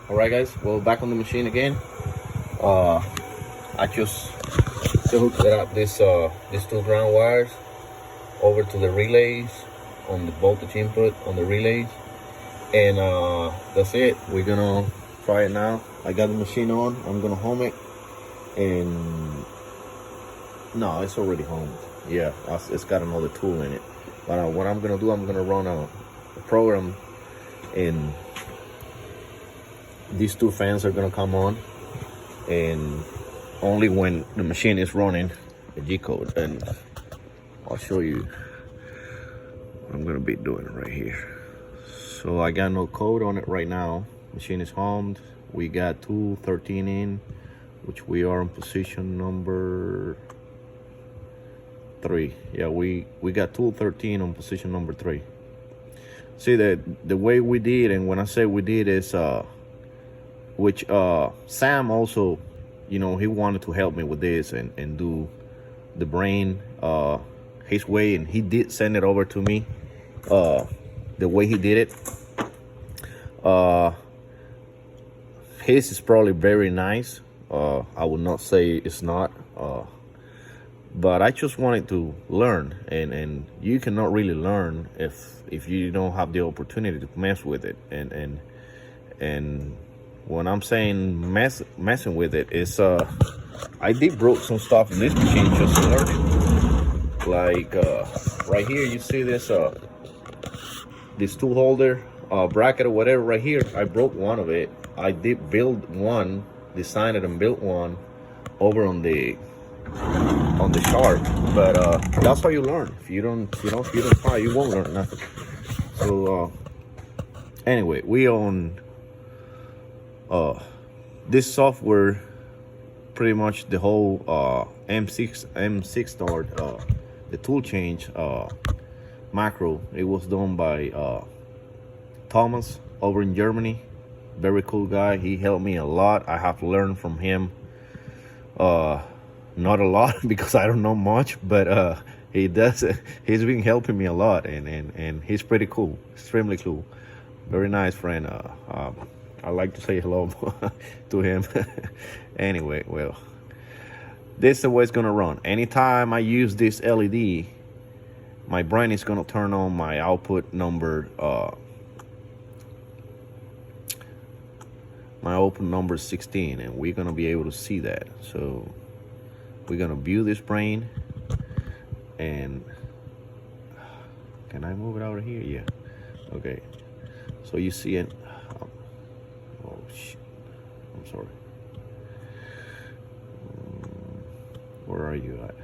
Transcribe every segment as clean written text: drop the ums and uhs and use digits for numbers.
All right, guys. Well, back on the machine again. I just hooked up these two ground wires over to the relays on the voltage input on the relays, and that's it. We're gonna try it now. I got the machine on. I'm gonna home it, and no, it's already homed. Yeah, it's got another tool in it. But what I'm gonna do, I'm gonna run a program, and these two fans are gonna come on, and only when the machine is running the G-code. And I'll show you what I'm gonna be doing right here. So I got no code on it right now. Machine is homed. We got tool 13 in, which we are in position number 3. Yeah, we got tool 13 on position number 3. See that the way we did, and when I say we did is which Sam also, you know, he wanted to help me with this and do the brain his way, and he did send it over to me the way he did it. His is probably very nice. I would not say it's not, but I just wanted to learn, and you cannot really learn if you don't have the opportunity to mess with it. And when I'm saying messing with it, is I did broke some stuff in this machine just to learn it. Like right here, you see this tool holder bracket or whatever right here. I broke one of it. I did build one, designed it and built one over on the sharp. But that's how you learn. If you don't try, you won't learn nothing. So anyway, we own this software, pretty much the whole M6 start, the tool change macro. It was done by Thomas over in Germany. Very cool guy. He helped me a lot. I have learned from him not a lot because I don't know much, but he does. He's been helping me a lot, and he's pretty cool, extremely cool, very nice friend. I like to say hello to him. Anyway, well, this is the way it's gonna run. Anytime I use this LED, my brain is gonna turn on my output number. My output number is 16, and we're gonna be able to see that. So we're gonna view this brain, and can I move it out of here? Yeah. Okay. So you see it. Oh shit! I'm sorry. Where are you at?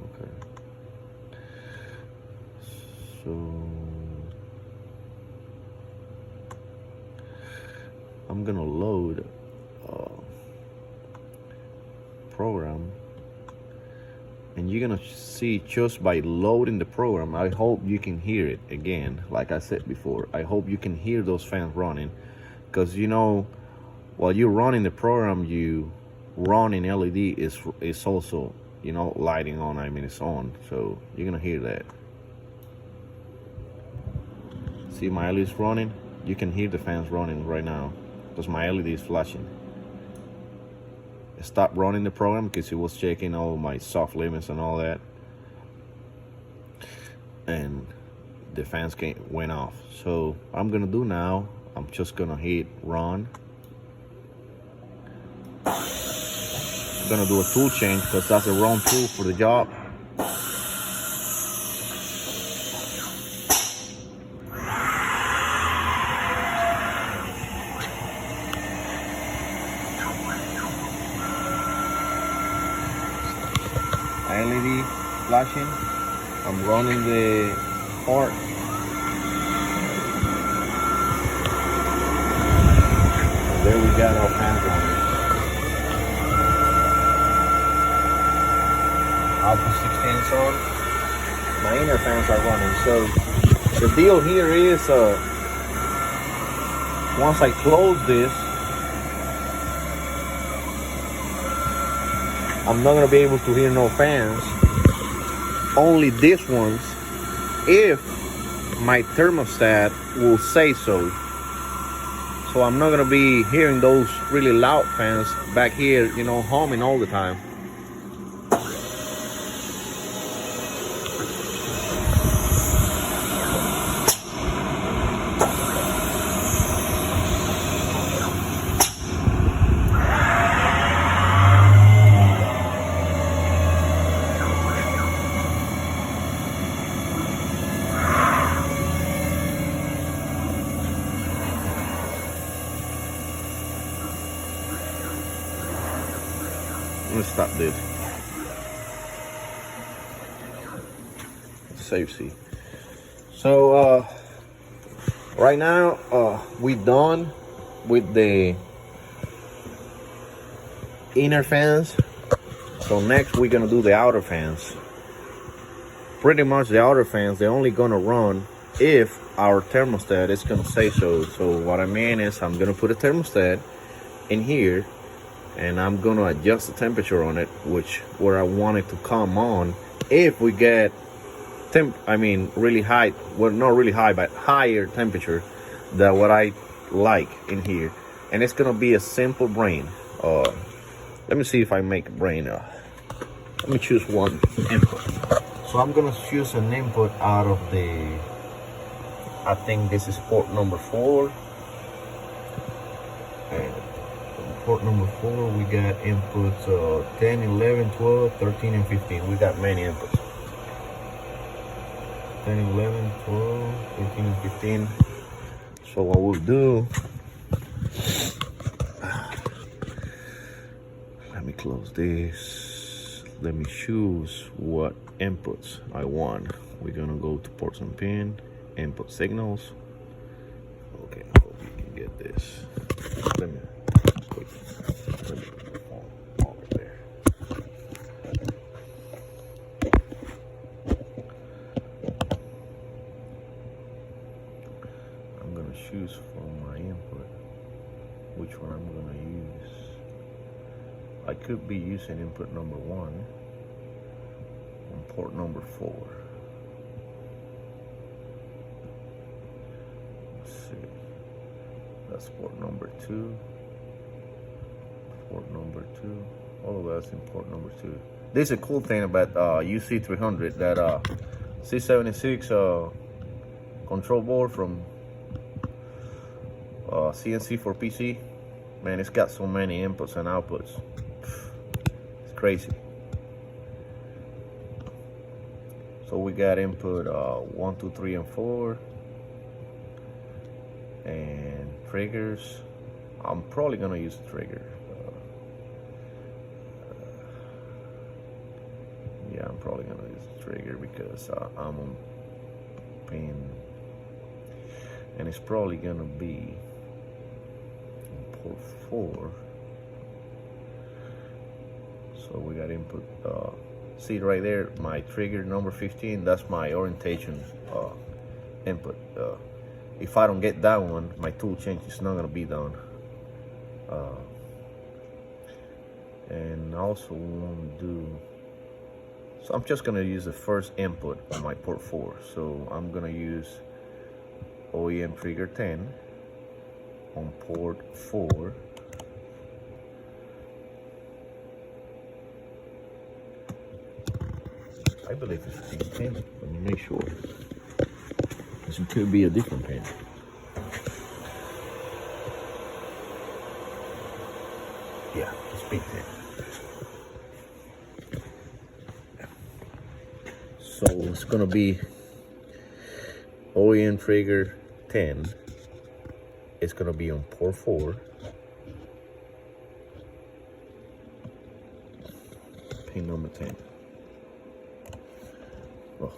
Okay. So I'm gonna load program, and you're gonna see just by loading the program. I hope you can hear it again. Like I said before, I hope you can hear those fans running, because you know, while you're running the program, you running LED is also, you know, lighting on. I mean, it's on, so you're gonna hear that. See, my LED is running. You can hear the fans running right now because my LED is flashing. I stopped running the program because it was checking all my soft limits and all that, and the fans went off. So what I'm gonna do now, I'm just gonna hit run. I'm gonna do a tool change because that's the wrong tool for the job. LED flashing. I'm running the part. And there we got our fans running. Output 16 is on. My inner fans are running. So the deal here is once I close this, I'm not gonna be able to hear no fans, only these ones, if my thermostat will say so. So I'm not gonna be hearing those really loud fans back here, you know, humming all the time. Let's stop this. Safety. So right now we done with the inner fans. So next we're gonna do the outer fans. Pretty much the outer fans, they're only gonna run if our thermostat is gonna say so. So what I mean is I'm gonna put a thermostat in here and I'm gonna adjust the temperature on it, where I want it to come on if we get really high, well, not really high, but higher temperature than what I like in here. And it's gonna be a simple brain. Let me see if I make a brain. Let me choose one input. So I'm gonna choose an input out of the, I think this is port number 4. And port number 4, we got inputs 10, 11, 12, 13, and 15. We got many inputs. 10, 11, 12, 13, and 15. So what we'll do, let me close this. Let me choose what inputs I want. We're gonna go to ports and pin, input signals. Okay, I hope you can get this. Let me over there. I'm gonna choose for my input which one I'm gonna use. I could be using input number 1 on port number 4. Let's see. That's port number 2. Port number 2. Oh, that's in port number 2. This is a cool thing about UC300, that C76 control board from CNC for PC. Man, it's got so many inputs and outputs. It's crazy. So we got input 1, 2, 3, and 4, and triggers. I'm probably gonna use the trigger. Yeah, I'm probably gonna use the trigger because I'm on pin, and it's probably gonna be on port 4. So we got input. See right there, my trigger number 15. That's my orientation input. If I don't get that one, my tool change is not gonna be done. And I also want to do. So I'm just gonna use the first input on my port 4. So I'm gonna use OEM trigger 10 on port 4. I believe it's pin 10. Let me make sure. This could be a different pin. Yeah, it's pin 10. So it's gonna be OEM trigger 10. It's gonna be on port 4. Pin number 10. Oh,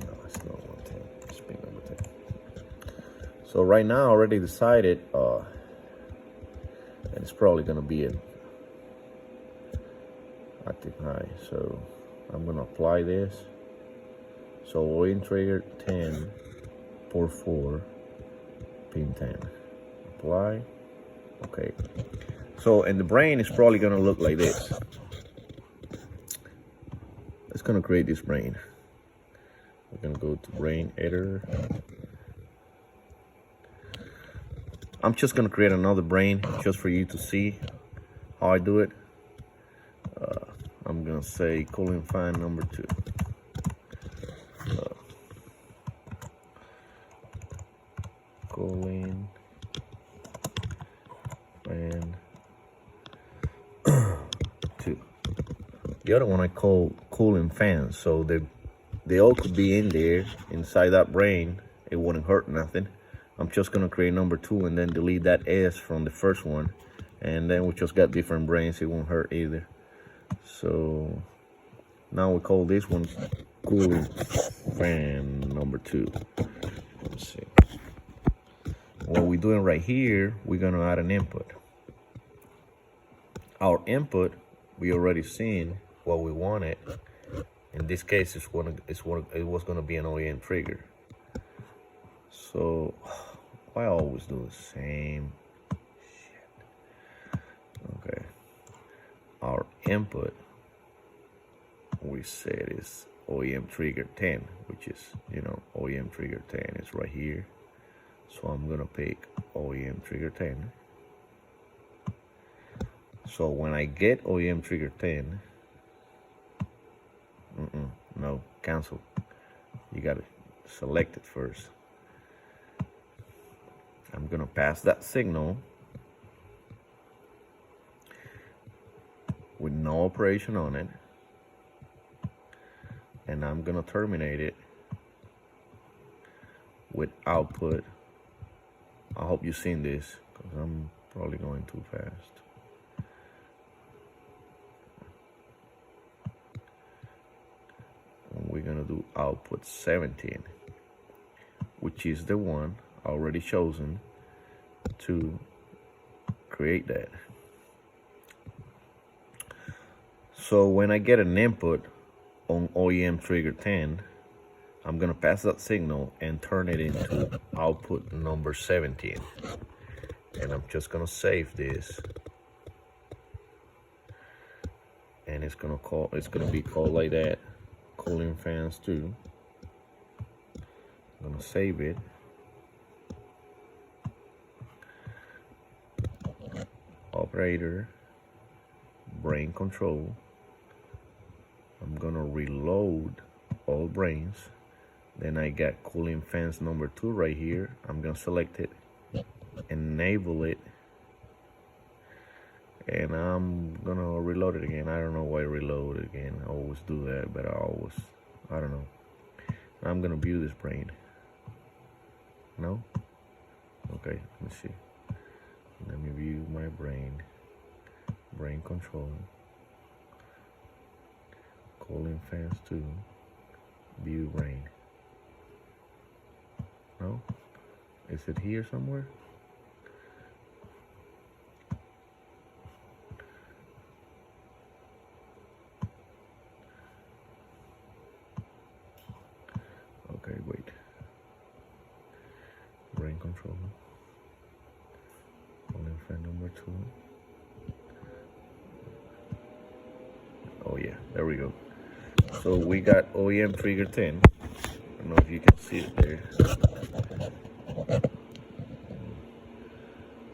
no, it's not 110. It's pin number 10. So right now I already decided, and it's probably gonna be an active high. So I'm gonna apply this. So OEM trigger 10, port 4, pin 10. Apply. Okay. So, and the brain is probably gonna look like this. It's gonna create this brain. We're gonna go to brain editor. I'm just gonna create another brain just for you to see how I do it. I'm gonna say cooling fan number 2. Cooling fan 2. The other one I call cooling fans, so they all could be in there inside that brain. It wouldn't hurt nothing. I'm just gonna create number 2 and then delete that S from the first one, and then we just got different brains. It won't hurt either. So now we call this one cooling fan number 2. Let's see. What we're doing right here, we're gonna add an input. Our input, we already seen what we wanted. In this case, it was gonna be an OEM trigger. So I always do the same shit. Okay. Our input, we said, is OEM trigger 10, which is, OEM trigger 10 is right here. So I'm gonna pick OEM trigger 10. So when I get OEM trigger 10, no, cancel. You gotta select it first. I'm gonna pass that signal with no operation on it, and I'm gonna terminate it with output. I hope you've seen this, because I'm probably going too fast. And we're gonna do output 17, which is the one already chosen to create that. So when I get an input on OEM trigger 10, I'm gonna pass that signal and turn it into output number 17. And I'm just gonna save this. And it's gonna be called like that, cooling fans 2. I'm gonna save it. Operator, brain control. I'm gonna reload all brains. Then I got cooling fans number 2 right here. I'm gonna select it, enable it, and I'm gonna reload it again. I don't know why reload it again. I always do that, but I don't know. I'm gonna view this brain. No? Okay, let me see. Let me view my brain. Brain control. Cooling fans 2. View brain. No? Is it here somewhere? Okay, wait. Brain control. Cooling fan number 2. Oh yeah, there we go. So we got OEM trigger 10. I don't know if you can see it there.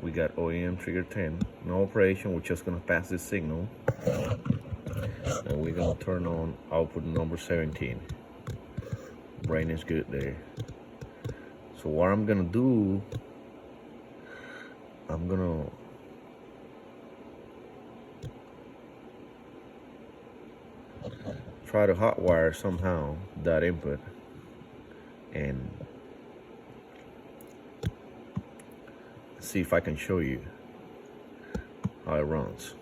We got OEM trigger 10. No operation, we're just gonna pass this signal. And we're gonna turn on output number 17. Brain is good there. So what I'm gonna do, I'm gonna try to hotwire somehow that input and see if I can show you how it runs.